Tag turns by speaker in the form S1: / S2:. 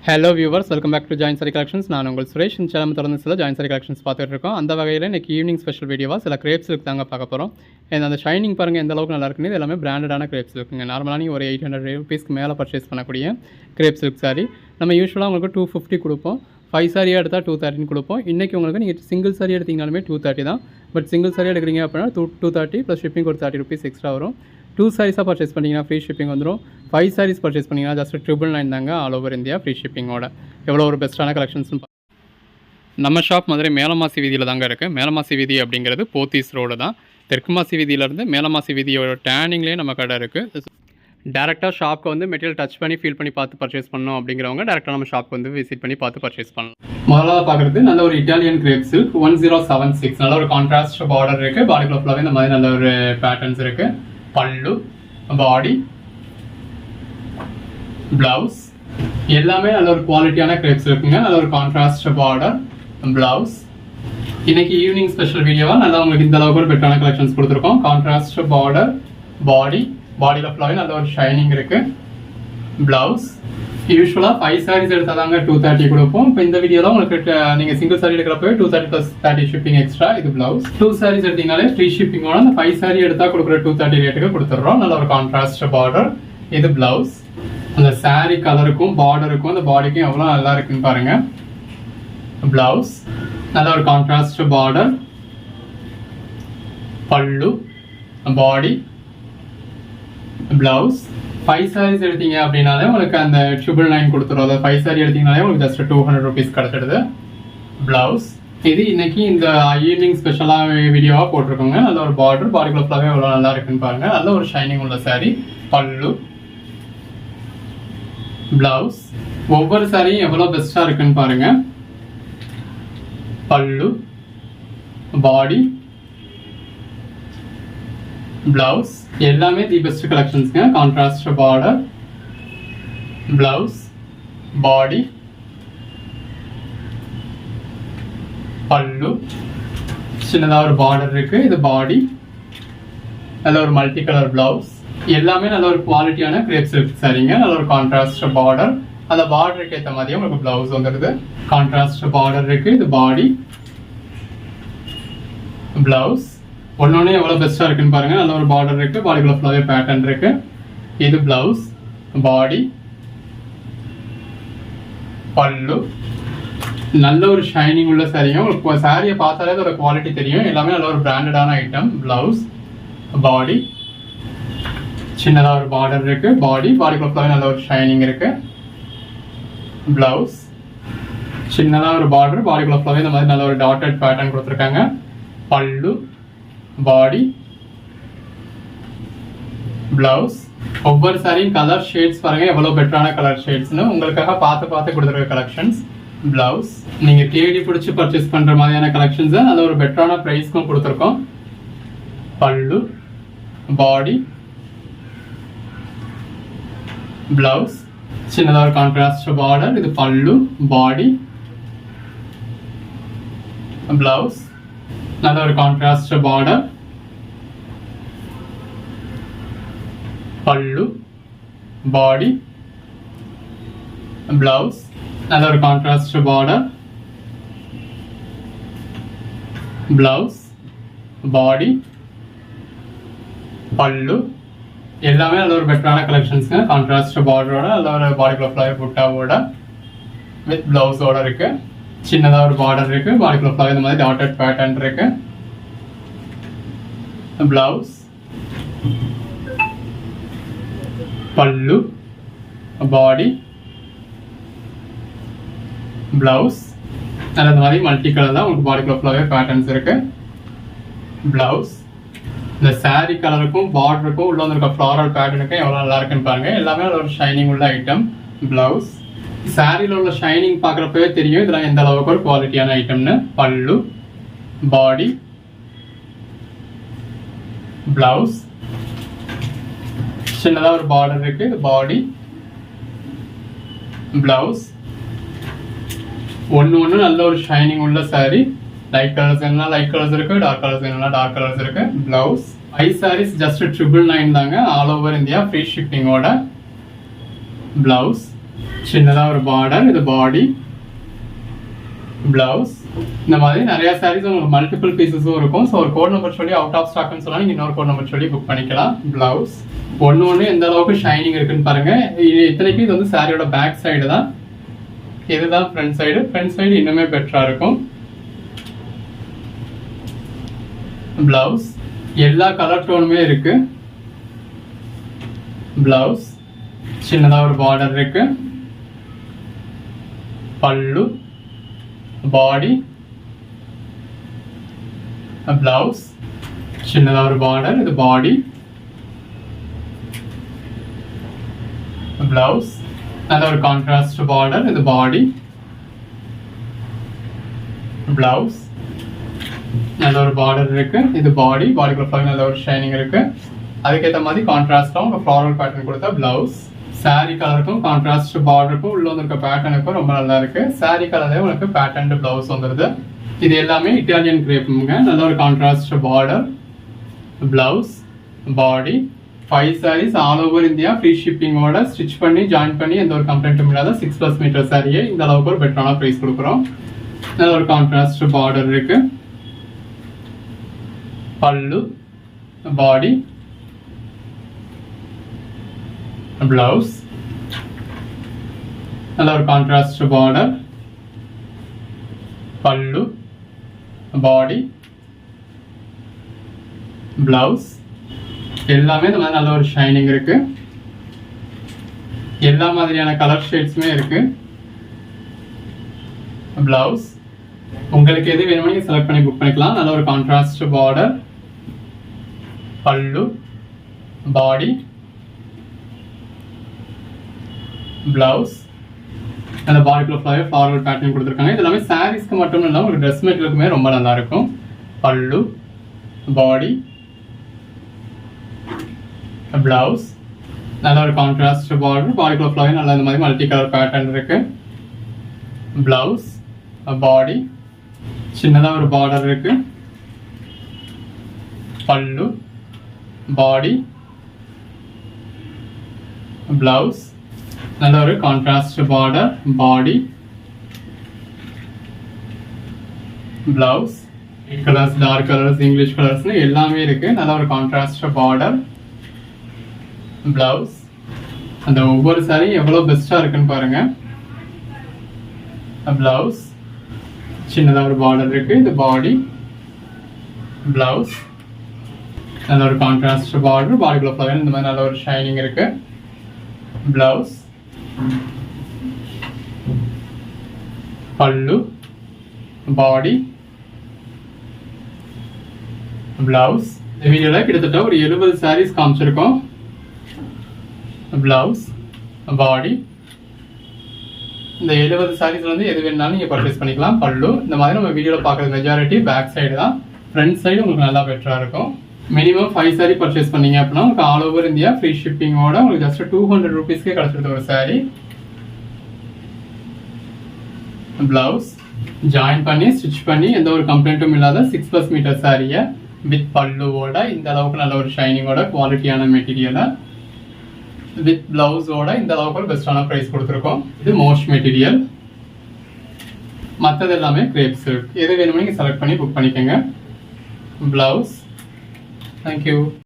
S1: Hello viewers, welcome back to join sari collections. நான் உங்கள் சுரேஷ். இந்த சேனல் தொடர்ந்து சில ஜாயின் சாரி கலெக்ஷன்ஸ் பார்த்துட்டு இருக்கோம். அந்த வகையில் இன்றைக்கி ஈவினிங் ஸ்பெஷல் வீடியோவாக சில கிரேப்ஸ் சில்க் தாங்க பார்க்க போகிறோம். அந்த ஷைனிங் பாருங்கள் எந்த அளவுக்கு நல்லா இருக்குன்னு. இது எல்லாமே பிராண்டடான கிரேப்ஸ் சில்க்குங்க. நார்மலாக நீங்கள் ஒரு 800 ரூபீஸ்க்கு மேலே பர்ச்சேஸ் பண்ணக்கூடிய கிரேப் சில்க் சாரி நம்ம யூஸ்வலாக உங்களுக்கு 250 கொடுப்போம். 5 சாரியாக எடுத்தால் 230 கொடுப்போம். இன்றைக்கி உங்களுக்கு நீங்கள் சிங்கிள் சாரி எடுத்திங்கனாலுமே 230 தான். பட் சிங்கிள் சாரி எடுக்கிறீங்க அப்படின்னா 230 ப்ளஸ் ஷிப்பிங் ஒரு 30 ரூபீஸ் எக்ஸ்ட்ரா வரும். 2 சாரீஸாக பர்ச்சேஸ் பண்ணிங்கன்னா ஃப்ரீ ஷிப்பிங் வந்துடும். 5 சாரீஸ் பர்ச்சேஸ் பண்ணிங்கன்னா ஜஸ்ட் 999 தாங்க ஆல் ஓவர் இந்தியா ஃப்ரீ ஷிப்பிங்கோட. எவ்வளோ ஒரு பெஸ்ட்டான கலெக்ஷன்ஸ்னு நம்ம ஷாப் மதுரை மேலமாசி வீதியில் தாங்க இருக்குது. மேலமாசி வீதி அப்படிங்கிறது போத்தீஸ் ரோடு தான். தெற்குமாசி வீதியிலேருந்து மேலமாசி வீதியோட டேர்னிங்லேயே நம்ம கடை இருக்குது. டேரெக்டாக ஷாப்க்கு வந்து மெட்டீரியல் டச் பண்ணி ஃபீல் பண்ணி பார்த்து பர்ச்சேஸ் பண்ணணும் அப்படிங்கிறவங்க டேரெக்டாக நம்ம ஷாப்க்கு வந்து விசிட் பண்ணி பார்த்து பர்ச்சேஸ் பண்ணலாம். முதலாவது பார்க்குறது நல்ல ஒரு இட்டாலியன் கிரேப் சில்க் 1076. நல்ல ஒரு கான்ட்ராஸ்ட் பார்டர் இருக்குது. பாடிக்குள்ள ஃபுல்லாகவே இந்த மாதிரி நல்ல ஒரு பேட்டர்ன்ஸ் இருக்குது. பல்லு, பாடி, பிளவுஸ் எல்லாமே நல்ல ஒரு குவாலிட்டியான கிரேப்ஸ் இருக்குங்க. நல்ல ஒரு கான்ட்ராஸ்ட் பார்டர், பிளவுஸ். இன்னைக்கு ஈவினிங் ஸ்பெஷல் வீடியோவாக நல்லா உங்களுக்கு இந்த அளவுக்கு ஒரு பெட்டரான கலெக்ஷன்ஸ் கொடுத்துருக்கோம். கான்ட்ராஸ்ட் பார்டர், பாடியில் ஃபுல்லாகவே நல்ல ஒரு ஷைனிங் இருக்கு. பிளவுஸ் யூஸ்வலாக 5 சாரீஸ் எடுத்தால் தாங்க 230 கொடுப்போம். இப்போ இந்த வீடியோவில் உங்களுக்கு நீங்கள் சிங்கிள் சாரி எடுக்கிறப்ப 230 + 30 ஷிப்பிங் எக்ஸ்ட்ரா. இது பிளவுஸ். 2 சாரீஸ் எடுத்தீங்கனாலே ஃப்ரீ ஷிப்பிங்கோட அந்த 5 சாரி எடுத்தால் கொடுக்குற 230 ரேட்டுக்கு கொடுத்துட்றோம். நல்ல ஒரு கான்ட்ராஸ்ட் பார்டர். இது பிளவுஸ். அந்த சாரி கலருக்கும் பார்டருக்கும் அந்த பாடிக்கும் எவ்வளோ நல்லா இருக்குன்னு பாருங்க. பிளவுஸ் நல்ல ஒரு கான்ட்ராஸ்ட் பார்டர், பல்லு, பாடி, பிளவுஸ். 5 சாரீஸ் எடுத்தீங்க அப்படின்னாலே உங்களுக்கு அந்த 999 கொடுத்துரும். அதாவது 5 சாரி எடுத்தீங்கனாலே உங்களுக்கு ஜஸ்ட் 200 ரூபீஸ் கிடச்சிடுது. பிளவுஸ். இது இன்னைக்கு இந்த ஈவினிங் ஸ்பெஷலாக வீடியோவாக போட்டிருக்கோங்க. நல்ல ஒரு பார்டர், பாடிக்குள்ள ஃபுல்லாகவே எவ்வளோ நல்லா இருக்குன்னு பாருங்க. நல்ல ஒரு ஷைனிங் உள்ள சாரி. பல்லு, பிளவுஸ். ஒவ்வொரு சாரியும் எவ்வளோ பெஸ்ட்டாக இருக்குன்னு பாருங்க. பல்லு, பாடி, பிளவுஸ் எல்லாமே தி பெஸ்ட் கலெக்ஷன்ஸ்ங்க. Contrast border, blouse, body, pallu, சின்னதாக ஒரு பார்டர் இருக்கு. இது பாடி. நல்ல ஒரு மல்டி கலர் பிளவுஸ். எல்லாமே நல்ல ஒரு குவாலிட்டியான கிரேப் சில்க் சாரீங்க. நல்ல ஒரு கான்ட்ராஸ்ட் பார்டர். அந்த பார்டருக்கு ஏற்ற மாதிரியே உங்களுக்கு பிளவுஸ் வந்துடுது. கான்ட்ராஸ்ட் பார்டர் இருக்கு. இது பாடி, பிளவுஸ். ஒன்னொன்னு எவ்வளவு பெஸ்டா இருக்குன்னு பாருங்க. நல்ல ஒரு பார்டர் இருக்கு. பாடிக்குள்ள ஃபுல்லாவே பேட்டர்ன் இருக்கு. இது பிளவுஸ், பாடி, பல்லு. நல்ல ஒரு ஷைனிங் உள்ள சாரியும். உங்களுக்கு சாரியை பார்த்தாலே அதோட குவாலிட்டி தெரியும். எல்லாமே நல்ல ஒரு பிராண்டடான ஐட்டம். பிளவுஸ், பாடி, சின்னதாக ஒரு பார்டர் இருக்கு. பாடிக்குள்ள ஃபுல்லாவே நல்ல ஒரு ஷைனிங் இருக்கு. பிளவுஸ், சின்னதாக ஒரு பார்டர், பாடிக்குள்ள ஃபுல்லாவே இந்த மாதிரி நல்ல ஒரு டாட்டட் பேட்டர்ன் கொடுத்துருக்காங்க. பல்லு, பாடி, பிளவுஸ். ஒவ்வொரு சாரியும் கலர் ஷேட்ஸ் பாருங்க எவ்வளவு பெட்டரான கலர் ஷேட்ஸ்னு உங்களுக்காக பார்த்து கொடுத்துருக்க கலெக்ஷன்ஸ். பிளவுஸ் நீங்க தேடி பிடிச்சி பர்ச்சேஸ் பண்ற மாதிரியான கலெக்ஷன்ஸ் நல்ல ஒரு பெட்டரான பிரைஸ்க்கும் கொடுத்துருக்கோம். பல்லு, பாடி, பிளவுஸ். சின்னதாக ஒரு கான்ட்ராஸ்ட் பார்டர். இது பல்லு, பாடி, பிளவுஸ். நல்ல ஒரு கான்ட்ராஸ்ட் பார்டர், பல்லு, பாடி, பிளவுஸ். நல்ல ஒரு கான்ட்ராஸ்ட் பார்டர், பிளவுஸ், பாடி, பல்லு. எல்லாமே நல்ல ஒரு பெட்டரான கலெக்ஷன்ஸ்ங்க. கான்ட்ராஸ்ட் பார்டரோட நல்ல ஒரு பாடிக்குள்ள ஃபுல்லாவே புட்டாவோட வித் பிளவுஸோட இருக்கு. சின்னதாக ஒரு பார்டர் இருக்கு. பாடிக்குள்ள ஃபுல்லாவே இந்த மாதிரி டாட்டட் பேட்டர்ன் இருக்கு. பிளவுஸ், பல்லு, பாடி, பிளவுஸ். நல்ல இந்த மாதிரி மல்டி கலர் தான் உங்களுக்கு பாடிக்குள்ள ஃபுல்லாவே பேட்டர்ன்ஸ் இருக்கு. பிளவுஸ். இந்த சாரி கலருக்கும் பார்டருக்கும் உள்ள வந்திருக்க ஃப்ளாரல் பேட்டர்னுக்கும் எவ்வளோ நல்லா இருக்குன்னு பாருங்க. எல்லாமே ஒரு ஷைனிங் உள்ள ஐட்டம். பிளவுஸ். சாரியில் உள்ள ஷைனிங் பார்க்குறப்பவே தெரியும் இதெல்லாம் எந்த அளவுக்கு ஒரு குவாலிட்டியான ஐட்டம்னு. பல்லு, பாடி, பிளவுஸ். சின்னதாக ஒரு பார்டர் இருக்கு. இது பாடி, பிளவுஸ். ஒன்று நல்ல ஒரு ஷைனிங் உள்ள சாரி. லைட் கலர்ஸ் என்ன லைட் கலர்ஸ் இருக்கு, டார்க் கலர்ஸ் என்ன டார்க் கலர்ஸ் இருக்கு. பிளவுஸ். 5 சாரீஸ் ஜஸ்ட் 999 தாங்க ஆல் ஓவர் இந்தியா ஃப்ரீ ஷிப்பிங்கோட. பிளவுஸ் சின்னதாக ஒரு பார்டர், இது பாடி, பிளவுஸ். இந்த மாதிரி நிறைய சாரீஸ் உங்களுக்கு மல்டிபிள் பீசஸும் இருக்கும். ஸோ ஒரு கோட் நம்பர் சொல்லி அவுட் ஆஃப் ஸ்டாக்னு சொன்னால் நீங்கள் இன்னொரு கோட் நம்பர் சொல்லி புக் பண்ணிக்கலாம். பிளவுஸ் ஒன்று எந்த அளவுக்கு ஷைனிங் இருக்குன்னு பாருங்க. இத்தனைக்கும் இது வந்து சாரியோட பேக் சைடு தான், இதுதான் ஃப்ரண்ட் சைடு. ஃப்ரண்ட் சைடு இன்னுமே பெட்டரா இருக்கும். பிளவுஸ் எல்லா கலர் டோனுமே இருக்கு. பிளவுஸ் சின்னதா ஒரு பார்டர் இருக்கு. பல்லு, பாடி, பிளவுஸ் சின்னதா ஒரு பார்டர், இது பாடி, பிளவுஸ் நல்ல ஒரு கான்ட்ராஸ்ட் பார்டர், இது பாடி, பிளவுஸ் நல்ல ஒரு பார்டர் இருக்கு, இது பாடி, பாடிக்குள்ள நல்ல ஒரு ஷைனிங் இருக்கு. அதுக்கேற்ற மாதிரி கான்ட்ராஸ்டா உங்க ஃப்ளாரல் பேட்டர்ன் கொடுத்த பிளவுஸ். சாரி கலருக்கும் கான்ட்ராஸ்ட் பார்டருக்கும் உள்ள வந்திருக்க பேட்டர்னுக்கும் ரொம்ப நல்லா இருக்கு. சாரி கலர்லேயே உங்களுக்கு பேட்டர்ன் பிளவுஸ் வந்துருது. இது எல்லாமே இட்டாலியன் கிரேப்புங்க. நல்ல ஒரு contrast border, blouse, body. 5 sarees all over India free ஷிப்பிங்கோட ஸ்டிச் பண்ணி ஜாயின் பண்ணி எந்த ஒரு கம்ப்ளைண்ட்டும் இல்லாத 6+ மீட்டர் சாரியை இந்த அளவுக்கு ஒரு பெட்டரான ப்ரைஸ் கொடுக்குறோம். நல்ல ஒரு கான்ட்ராஸ்ட் பார்டர் இருக்கு. பல்லு, பாடி, பிளவுஸ் நல்ல ஒரு கான்ட்ராஸ்ட் பார்டர், பல்லு, பாடி, பிளவுஸ் எல்லாமே இந்த மாதிரி நல்ல ஒரு ஷைனிங் இருக்கு. எல்லா மாதிரியான கலர் ஷேட்ஸுமே இருக்கு. பிளவுஸ் உங்களுக்கு எது வேணுமோ நீங்க செலக்ட் பண்ணி புக் பண்ணிக்கலாம். நல்ல ஒரு கான்ட்ராஸ்ட் பார்டர், பல்லு, பாடி, பிளவுஸ் அந்த பாடிக்குள்ள ஃப்ளாரல் பேட்டர்ன் கொடுத்துருக்காங்க. இது எல்லாமே சாரீஸ்க்கு மட்டும் இல்லாமல் ஒரு ட்ரெஸ் மெட்டீரியலுக்குமே ரொம்ப நல்லா இருக்கும். பல்லு, பாடி, பிளவுஸ் நல்ல ஒரு கான்ட்ராஸ்ட் பார்டர், பாடிக்குள்ள ஃப்ளாரல் நல்லா இந்த மாதிரி மல்டி கலர் பேட்டர்ன் இருக்கு. பிளவுஸ், பாடி சின்னதாக ஒரு பார்டர் இருக்கு. பல்லு, பாடி, பிளவுஸ் நல்ல ஒரு contrast border, body, blouse colours, dark colours, English colours எல்லாமே இருக்கு. நல்ல ஒரு கான்ட்ராஸ்ட் பார்டர், பிளவுஸ். அந்த ஒவ்வொரு சாரி எவ்வளவு பெஸ்டா இருக்குன்னு பாருங்க. பிளவுஸ் சின்னதா ஒரு பார்டர் இருக்கு, இது பாடி, பிளவுஸ் நல்ல ஒரு கான்ட்ராஸ்ட் பார்டர், பாடிக்குள்ள ஃப்ளவர் இந்த மாதிரி நல்ல ஒரு ஷைனிங் இருக்கு. பிளவுஸ், பல்லு, பாடி, பிளவுஸ். இந்த வீடியோல கிட்டத்தட்ட ஒரு 70 sarees காமிச்சிருக்கோம். பிளவுஸ், பாடி இந்த 70 sareesல வந்து எது வேணாலும் நீங்க பர்ச்சேஸ் பண்ணிக்கலாம். பல்லு இந்த மாதிரி நம்ம வீடியோல பார்க்குற மெஜாரிட்டி பேக் சைடு தான். ஃப்ரண்ட் சைடு உங்களுக்கு நல்லா பெட்டரா இருக்கும். மினிமம் 5 saree பர்ச்சேஸ் பண்ணீங்க அப்படின்னா உங்களுக்கு ஆல் ஓவர் இந்தியா ஃப்ரீ ஷிப்பிங்கோட உங்களுக்கு ஜஸ்ட் 200 rupeesக்கே கிடைச்சிருது ஒரு saree. பிளவுஸ் ஜாயின் பண்ணி ஸ்டிச் பண்ணி எந்த ஒரு கம்ப்ளைண்ட்டும் இல்லாத 6+ மீட்டர் சாரியை வித் பல்லுவோட இந்த அளவுக்கு நல்ல ஒரு ஷைனிங்கோட குவாலிட்டியான மெட்டீரியலை வித் பிளவுஸோட இந்த அளவுக்கு ஒரு பெஸ்டான ப்ரைஸ் கொடுத்துருக்கோம். இது மோஸ்ட் மெட்டீரியல், மற்றது எல்லாமே கிரேப் சில்க். எது வேணுமோ நீங்கள் செலக்ட் பண்ணி புக் பண்ணிக்கோங்க. பிளவுஸ். தேங்க்யூ.